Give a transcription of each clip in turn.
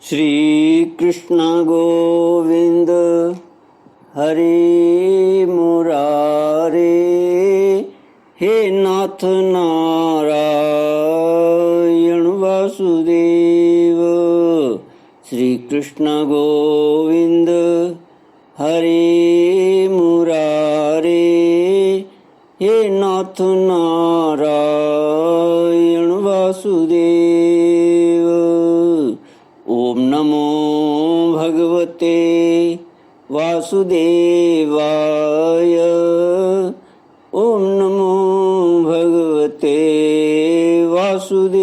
श्री कृष्ण गोविंद हरे मुरारे, हे नाथ नारायण वासुदेव। श्री कृष्ण गोविंद हरे मुरारे, हे नाथ नारायण वासुदेव। ओम नमो भगवते वासुदेवाय। ओम नमो भगवते वासुदेवाय।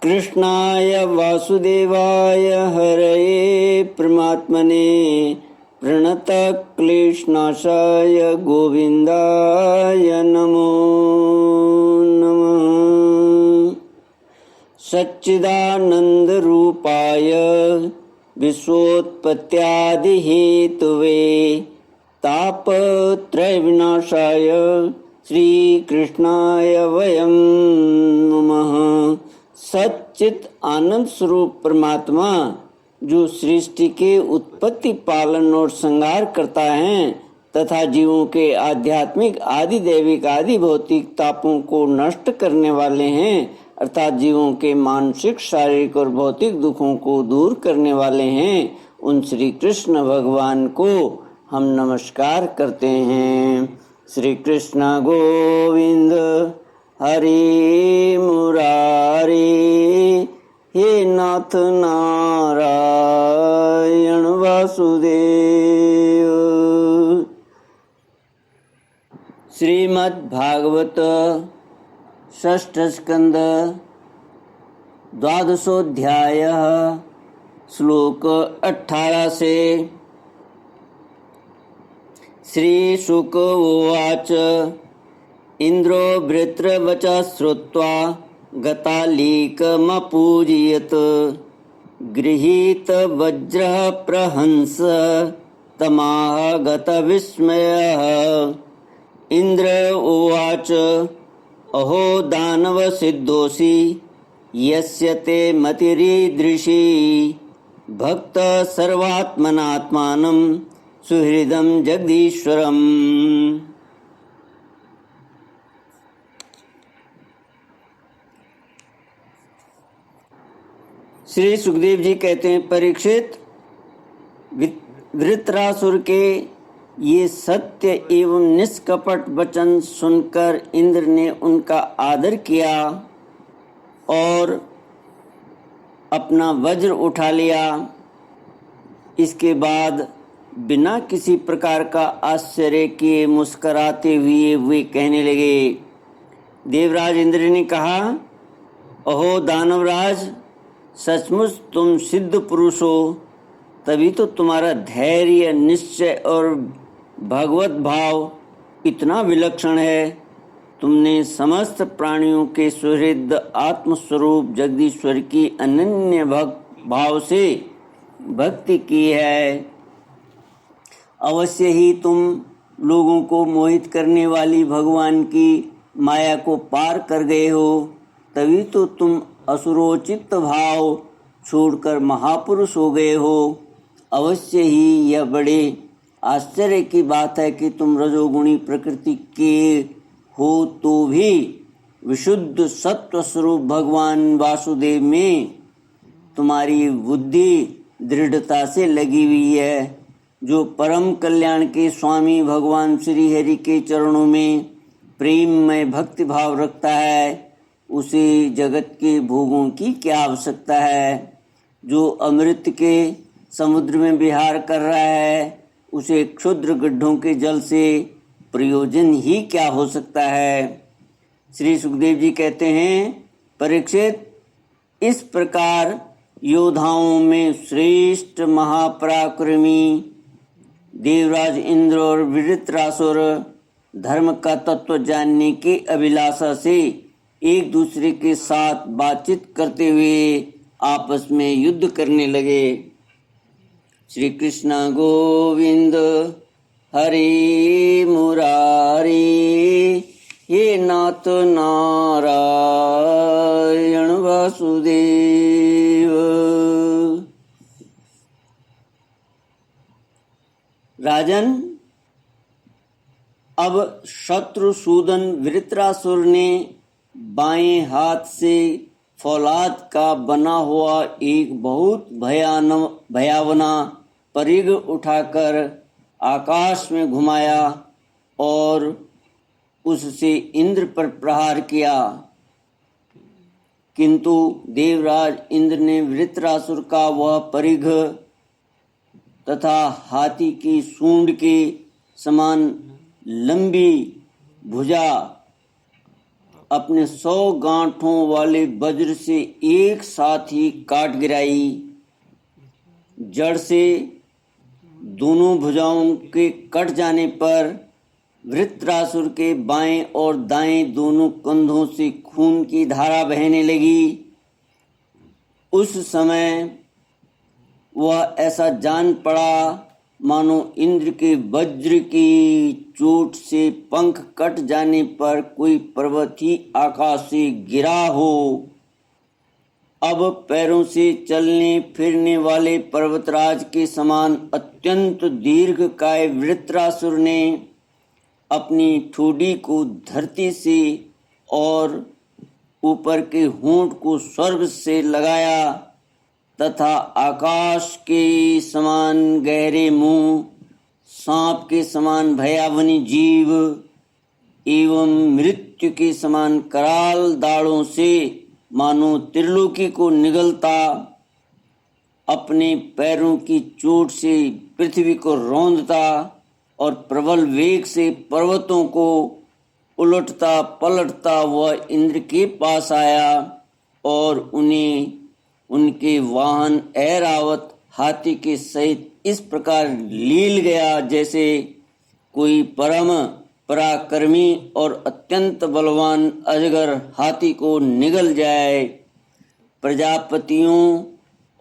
कृष्णाय वासुदेवाय हरये परमात्मने प्रणतक्लेशनाशाय गोविन्दाय नमो नमः। सच्चिदानन्दरूपाय विश्वोत्पत्त्यादिहेतवे तापत्रयविनाशाय श्रीकृष्णाय वयं नमः। सच्चित आनंद स्वरूप परमात्मा जो सृष्टि के उत्पत्ति, पालन और संहार करता है तथा जीवों के आध्यात्मिक, आदि दैविक, आदि भौतिक तापों को नष्ट करने वाले हैं, अर्थात जीवों के मानसिक, शारीरिक और भौतिक दुखों को दूर करने वाले हैं, उन श्री कृष्ण भगवान को हम नमस्कार करते हैं। श्री कृष्ण गोविंद हरे मुरारे, हे नाथ नारायण वासुदेव। श्रीमद् भागवत षष्ठ स्कंद द्वादशोऽध्याय श्लोक 18 से। श्री शुक उवाच इंद्रो वृत्रवचः श्रुत्वा गतालीकमपूजयत् गृहीत वज्रः प्रहंस तमाह गतविस्मयः। इंद्र उवाच अहो दानव सिद्धोषि यस्य ते मतिरीदृशी भक्त सर्वात्मनात्मानं सुहृदं जगदीश्वरम्। श्री सुखदेव जी कहते हैं, परीक्षित, वृत्रासुर के ये सत्य एवं निष्कपट वचन सुनकर इंद्र ने उनका आदर किया और अपना वज्र उठा लिया। इसके बाद बिना किसी प्रकार का आश्चर्य किए मुस्कराते हुए वे कहने लगे। देवराज इंद्र ने कहा, अहो दानवराज, सचमुच तुम सिद्ध पुरुष हो, तभी तो तुम्हारा धैर्य, निश्चय और भगवत भाव इतना विलक्षण है। तुमने समस्त प्राणियों के सुहृद आत्मस्वरूप जगदीश्वर की अनन्य भाव से भक्ति की है। अवश्य ही तुम लोगों को मोहित करने वाली भगवान की माया को पार कर गए हो, तभी तो तुम असुरोचित भाव छोड़कर महापुरुष हो गए हो। अवश्य ही यह बड़े आश्चर्य की बात है कि तुम रजोगुणी प्रकृति के हो तो भी विशुद्ध सत्व स्वरूप भगवान वासुदेव में तुम्हारी बुद्धि दृढ़ता से लगी हुई है। जो परम कल्याण के स्वामी भगवान श्री हरि के चरणों में प्रेम में भक्ति भाव रखता है, उसे जगत के भोगों की क्या आवश्यकता है। जो अमृत के समुद्र में विहार कर रहा है, उसे क्षुद्र गड्ढों के जल से प्रयोजन ही क्या हो सकता है। श्री सुखदेव जी कहते हैं, परीक्षित, इस प्रकार योद्धाओं में श्रेष्ठ महापराक्रमी देवराज इंद्र और वृत्रासुर धर्म का तत्व जानने की अभिलाषा से एक दूसरे के साथ बातचीत करते हुए आपस में युद्ध करने लगे। श्री कृष्ण गोविंद हरे मुरारी, हे नाथ नारायण राजन, अब शत्रुसूदन वृत्रासुर ने बाएं हाथ से फौलाद का बना हुआ एक बहुत भयावना परिघ उठाकर आकाश में घुमाया और उससे इंद्र पर प्रहार किया। किंतु देवराज इंद्र ने वृत्रासुर का वह परिघ तथा हाथी की सूंड के समान लंबी भुजा अपने 100 गांठों वाले वज्र से एक साथ ही काट गिराई। जड़ से दोनों भुजाओं के कट जाने पर वृत्रासुर के बाएं और दाएं दोनों कंधों से खून की धारा बहने लगी। उस समय वह ऐसा जान पड़ा मानो इंद्र के वज्र की चोट से पंख कट जाने पर कोई पर्वत ही आकाश से गिरा हो। अब पैरों से चलने फिरने वाले पर्वतराज के समान अत्यंत दीर्घकाय वृत्रासुर ने अपनी ठोड़ी को धरती से और ऊपर के होंठ को स्वर्ग से लगाया तथा आकाश के समान गहरे मुंह, सांप के समान भयावनी जीव एवं मृत्यु के समान कराल दाढ़ों से मानो त्रिलोकी को निगलता अपने पैरों की चोट से पृथ्वी को रौंदता और प्रबल वेग से पर्वतों को उलटता पलटता वह इंद्र के पास आया और उन्हें उनके वाहन ऐरावत हाथी के सहित इस प्रकार लील गया जैसे कोई परम पराक्रमी और अत्यंत बलवान अजगर हाथी को निगल जाए। प्रजापतियों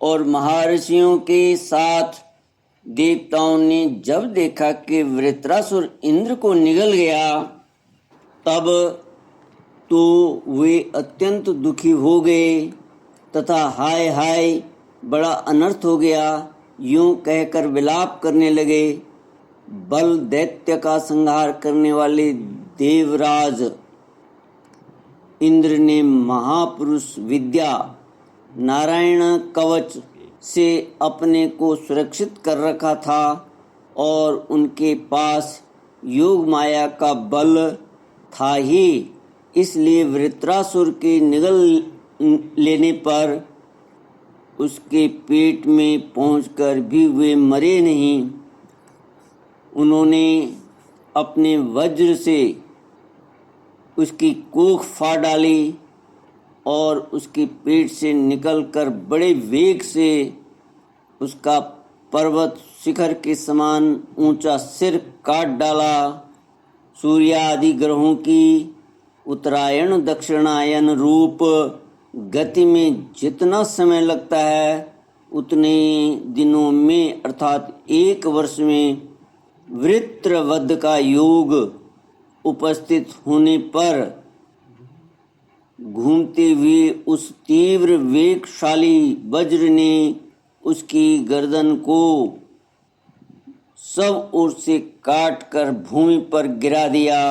और महर्षियों के साथ देवताओं ने जब देखा कि वृत्रासुर इंद्र को निगल गया तब तो वे अत्यंत दुखी हो गए तथा हाय हाय बड़ा अनर्थ हो गया यूं कहकर विलाप करने लगे। बल दैत्य का संहार करने वाले देवराज इंद्र ने महापुरुष विद्या नारायण कवच से अपने को सुरक्षित कर रखा था और उनके पास योग माया का बल था ही, इसलिए वृत्रासुर के निगल लेने पर उसके पेट में पहुंचकर भी वे मरे नहीं। उन्होंने अपने वज्र से उसकी कोख फाड़ डाली और उसके पेट से निकलकर बड़े वेग से उसका पर्वत शिखर के समान ऊंचा सिर काट डाला। सूर्य आदि ग्रहों की उत्तरायण दक्षिणायन रूप गति में जितना समय लगता है उतने दिनों में अर्थात 1 वर्ष में वृत्रवध का योग उपस्थित होने पर घूमते हुए उस तीव्र वेगशाली वज्र ने उसकी गर्दन को सब ओर से काट कर भूमि पर गिरा दिया।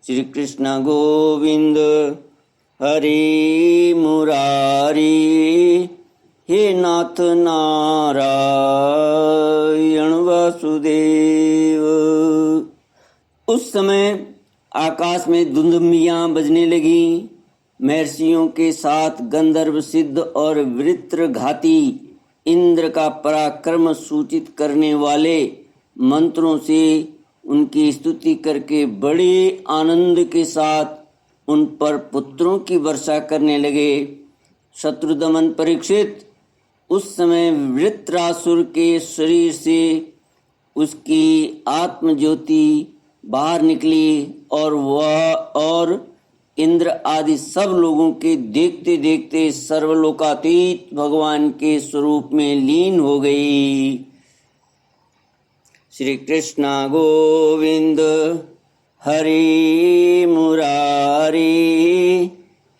श्री कृष्ण गोविंद हरे मुरारी, हे नाथ नारायण वासुदेव। उस समय आकाश में धुंधुमियाँ बजने लगी। महर्षियों के साथ गंधर्व सिद्ध और वृत्रघाती इंद्र का पराक्रम सूचित करने वाले मंत्रों से उनकी स्तुति करके बड़े आनंद के साथ उन पर पुत्रों की वर्षा करने लगे। शत्रुदमन परीक्षित, उस समय वृत्रासुर के शरीर से उसकी आत्मज्योति बाहर निकली और वह और इंद्र आदि सब लोगों के देखते देखते सर्वलोकातीत भगवान के स्वरूप में लीन हो गई। श्री कृष्ण गोविंद हरे मुरारी,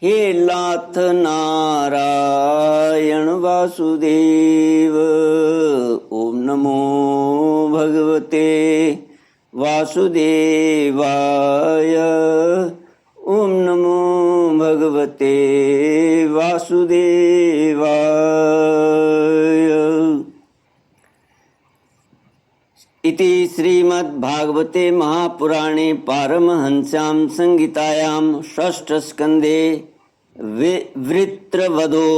हे नाथ नारायण वासुदेव। ओम नमो भगवते वासुदेवाय। ओम नमो भगवते वासुदेवाय। इति श्रीमद्भागवते महापुराणे पारमहंस्यां संहितायां षष्ठस्कन्धे वृत्रवधो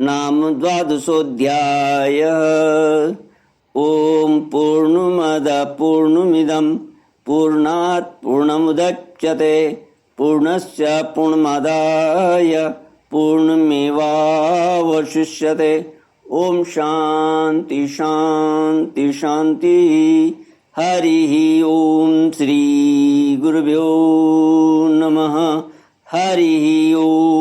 नाम 12वादोऽध्यायः। ॐ पूर्णमदः पूर्णमिदं पूर्णात् पूर्णमुदच्यते पूर्णस्य पूर्णमादाय पूर्णमेवावशिष्यते। ओम शांति शांति शांति। हरि ओम श्री गुरुभ्यो नमः। हरि ओम।